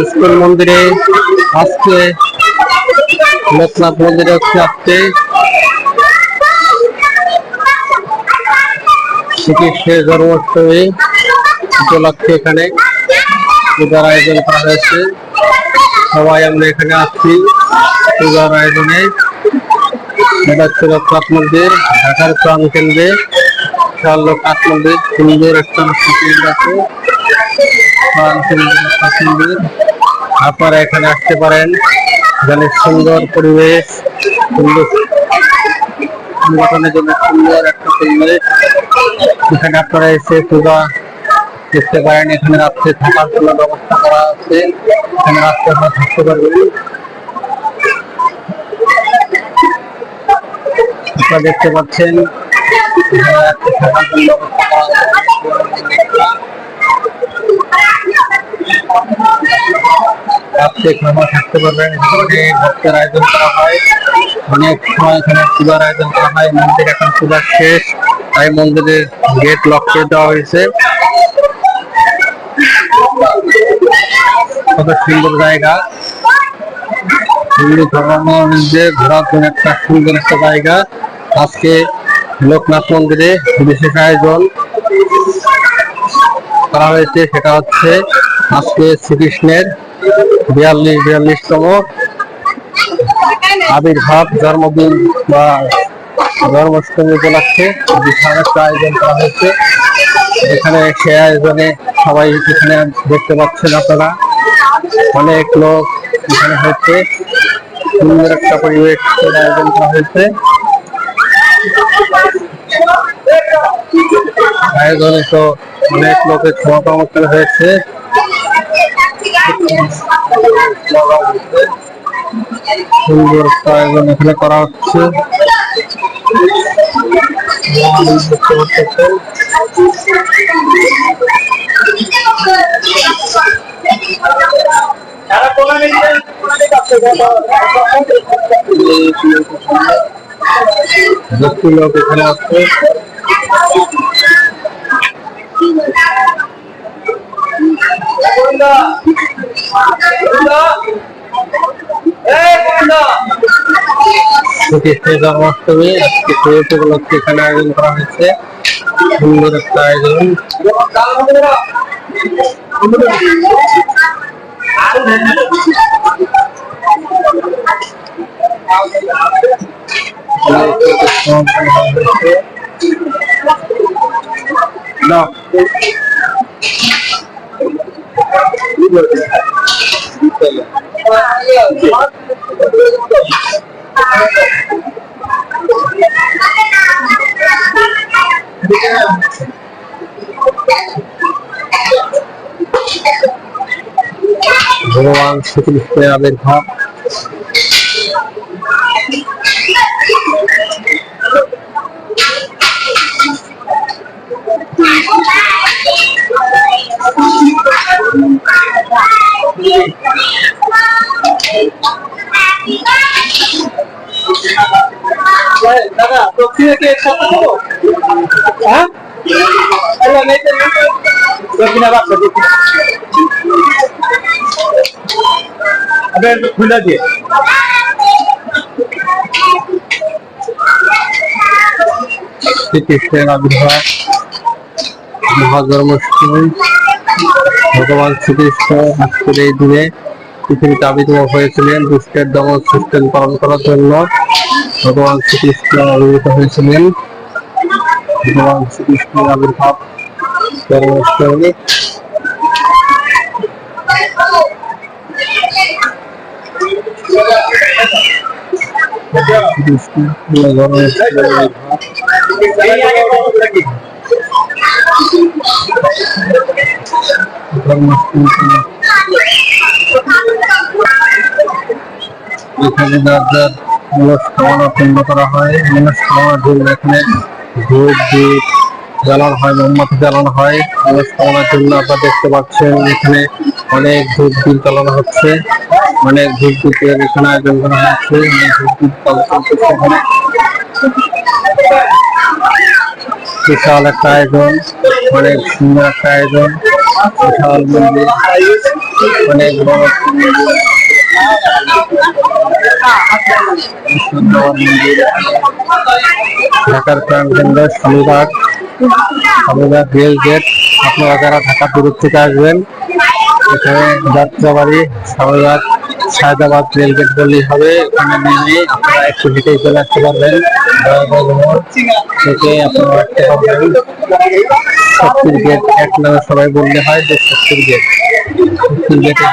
ISKCON মন্দিরে আজকে লোকনাথ মন্দিরে আজকে শ্রীকৃষ্ণের জন্মাষ্টমী উপলক্ষে এখানে পূজার আয়োজন করা হয়েছে। সবাই আমরা এখানে আসছি পূজার আয়োজনে। এটা হচ্ছে লোকনাথ মন্দির, ঢাকার প্রাণ কেন্দ্রে লোকনাথ মন্দির। সুন্দর একটা আছে মন্দির, আপনারা এখানে আসতে পারেন। এখানে সুন্দর পরিবেশ, সুন্দর সংগঠনের জন্য সুন্দর একটা পরিবেশ। এখানে আপনারা এসে পূজা দেখতে পারেন। এখানে রাত্রে থাকার জন্য ব্যবস্থা করা আছে, এখানে রাত্রে আপনারা থাকতে পারবেন। আপনারা দেখতে পাচ্ছেন রাত্রে থাকার জন্য ব্যবস্থা করা রাত্রে খাবার থাকতে পারবেন। এখানে ভক্তের আয়োজন করা হয়, অনেক সময় এখানে পূজার আয়োজন করা হয়। মন্দির এখন পূজা শেষ, তাই মন্দিরের গেট লক করে দেওয়া হয়েছে। কত সুন্দর জায়গা, হিন্দু ধর্মাবলম্বীদের ঘোরার জন্য একটা সুন্দর একটা জায়গা। আজকে লোকনাথ মন্দিরে বিশেষ আয়োজন করা হয়েছে, সেটা হচ্ছে আজকে শ্রীকৃষ্ণের 42তম আবির্ভাব জন্মদিন বা জন্মাষ্টমী উপলক্ষে বিশাল একটা আয়োজন করা হয়েছে। এখানে সে আয়োজনে সবাই এখানে দেখতে পাচ্ছেন আপনারা, অনেক লোক এখানে হচ্ছে। সুন্দর একটা পরিবেশ আয়োজন করা হয়েছে। আয়োজনে তো অনেক লোকের সমাগম হয়েছে। সুন্দর একটা আয়োজন এখানে করা হচ্ছে। লোক এখানে আসছে। শ্রীকৃষ্ণের জন্মাষ্টমী আজকে সেই উপলক্ষে এখানে আয়োজন করা হয়েছে। সুন্দর একটা আয়োজন। ভগবান শ্রীকৃষ্ণের আবির্ভাব। দাদা দক্ষিণে কে হ্যাঁ দক্ষিণা বাক্স খুলে দিয়ে শ্রীকৃষ্ণের আবির্ভাব মহাজন্মাষ্টমী। ভগবান শ্রীকৃষ্ণ আজকের এই দিনে পৃথিবীতে আবির্ভাব হয়েছিলেন দুষ্টের দমন সিস্টেম পালন করার জন্য। ভগবান শ্রীকৃষ্ণ আবির্ভূত হয়েছিলেন। ভগবান শ্রীকৃষ্ণের আবির্ভাব জন্মাষ্টমী। এখানে যার মনস্কামনা পূর্ণ করা হয়। মনস্কামনার জন্য এখানে ধূপ দীপ জ্বালানো হয়, মোমবাতি জ্বালানো হয় মনস্কামনার জন্য। আপনারা দেখতে পাচ্ছেন এখানে অনেক ধূপ দীপ জ্বালানো হচ্ছে, অনেক ধূপ দীপের এখানে আয়োজন করা হচ্ছে। অনেক ধূপ দীপ বিশাল একটা আয়োজন, অনেক সুন্দর একটা আয়োজন, বিশাল মন্দির, অনেক বড় সুন্দর মন্দির। ঢাকার প্রাণকেন্দ্র স্বামীবাগ, স্বামীবাগ রেল গেট। আপনারা যারা ঢাকা দূর থেকে আসবেন, এখানে যাত্রাবাড়ি স্বামীবাগ সায়দাবাদ রেল গেট বললেই হবে। এখানে নেমে আপনারা একটু হেঁটেই চলে আসতে পারবেন। থেকে আপনারা আসতে পারবেন শক্তির গেট, এক নামে সবাই বললে হয় যে শক্তির গেট। শক্তির গেটে